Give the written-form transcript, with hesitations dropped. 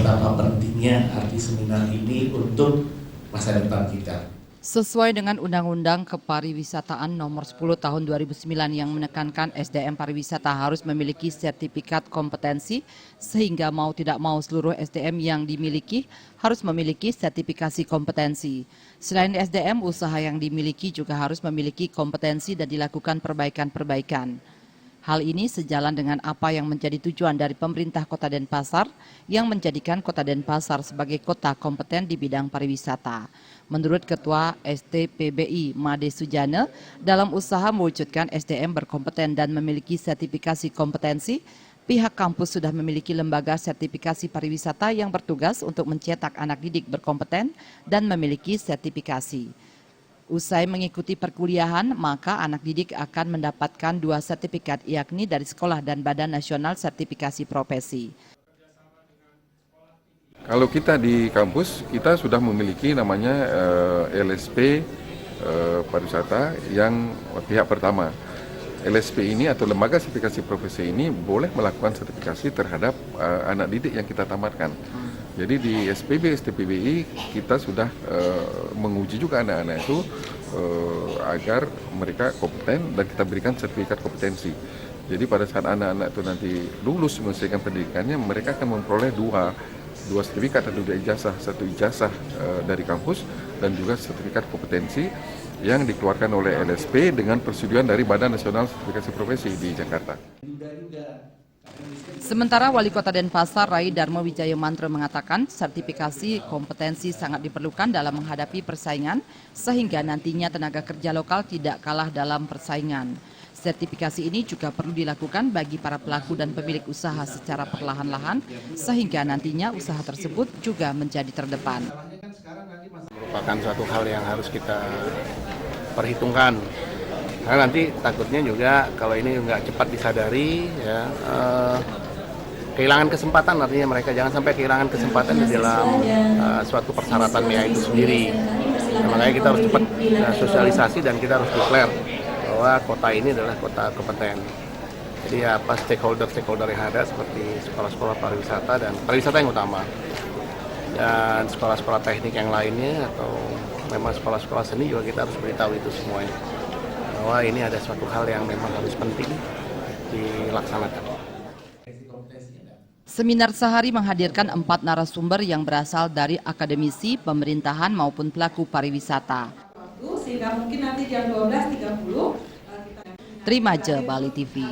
betapa pentingnya arti seminar ini untuk masa depan kita. Sesuai dengan Undang-Undang Kepariwisataan Nomor 10 Tahun 2009 yang menekankan SDM pariwisata harus memiliki sertifikat kompetensi, sehingga mau tidak mau seluruh SDM yang dimiliki harus memiliki sertifikasi kompetensi. Selain SDM, usaha yang dimiliki juga harus memiliki kompetensi dan dilakukan perbaikan-perbaikan. Hal ini sejalan dengan apa yang menjadi tujuan dari pemerintah Kota Denpasar yang menjadikan Kota Denpasar sebagai kota kompeten di bidang pariwisata. Menurut Ketua STPBI Made Sujana, dalam usaha mewujudkan SDM berkompeten dan memiliki sertifikasi kompetensi, pihak kampus sudah memiliki lembaga sertifikasi pariwisata yang bertugas untuk mencetak anak didik berkompeten dan memiliki sertifikasi. Usai mengikuti perkuliahan, maka anak didik akan mendapatkan 2 sertifikat, yakni dari sekolah dan Badan Nasional Sertifikasi Profesi. Kalau kita di kampus, kita sudah memiliki namanya LSP pariwisata yang pihak pertama. LSP ini atau Lembaga Sertifikasi Profesi ini boleh melakukan sertifikasi terhadap anak didik yang kita tamatkan. Jadi di STPBI kita sudah menguji juga anak-anak itu agar mereka kompeten dan kita berikan sertifikat kompetensi. Jadi pada saat anak-anak itu nanti lulus menyelesaikan pendidikannya, mereka akan memperoleh dua sertifikat atau 2 ijazah, 1 ijazah dari kampus dan juga sertifikat kompetensi yang dikeluarkan oleh LSP dengan persetujuan dari Badan Nasional Sertifikasi Profesi di Jakarta. Sementara Wali Kota Denpasar, Rai Darmo Wijaya Mantro, mengatakan sertifikasi kompetensi sangat diperlukan dalam menghadapi persaingan, sehingga nantinya tenaga kerja lokal tidak kalah dalam persaingan. Sertifikasi ini juga perlu dilakukan bagi para pelaku dan pemilik usaha secara perlahan-lahan, sehingga nantinya usaha tersebut juga menjadi terdepan. Merupakan suatu hal yang harus kita perhitungkan. Karena nanti takutnya juga kalau ini nggak cepat disadari, ya, kehilangan kesempatan, artinya mereka jangan sampai kehilangan kesempatan di dalam suatu persyaratan MEA itu sendiri. Nah, makanya kita harus cepat sosialisasi dan kita harus declare bahwa kota ini adalah kota kompeten. Jadi apa stakeholder yang ada seperti sekolah-sekolah pariwisata dan pariwisata yang utama, dan sekolah-sekolah teknik yang lainnya atau memang sekolah-sekolah seni juga kita harus beritahu itu semuanya bahwa ini ada suatu hal yang memang harus penting dilaksanakan. Seminar sehari menghadirkan 4 narasumber yang berasal dari akademisi, pemerintahan maupun pelaku pariwisata. Sehingga mungkin nanti jam 12.30 Trimaje, Bali TV.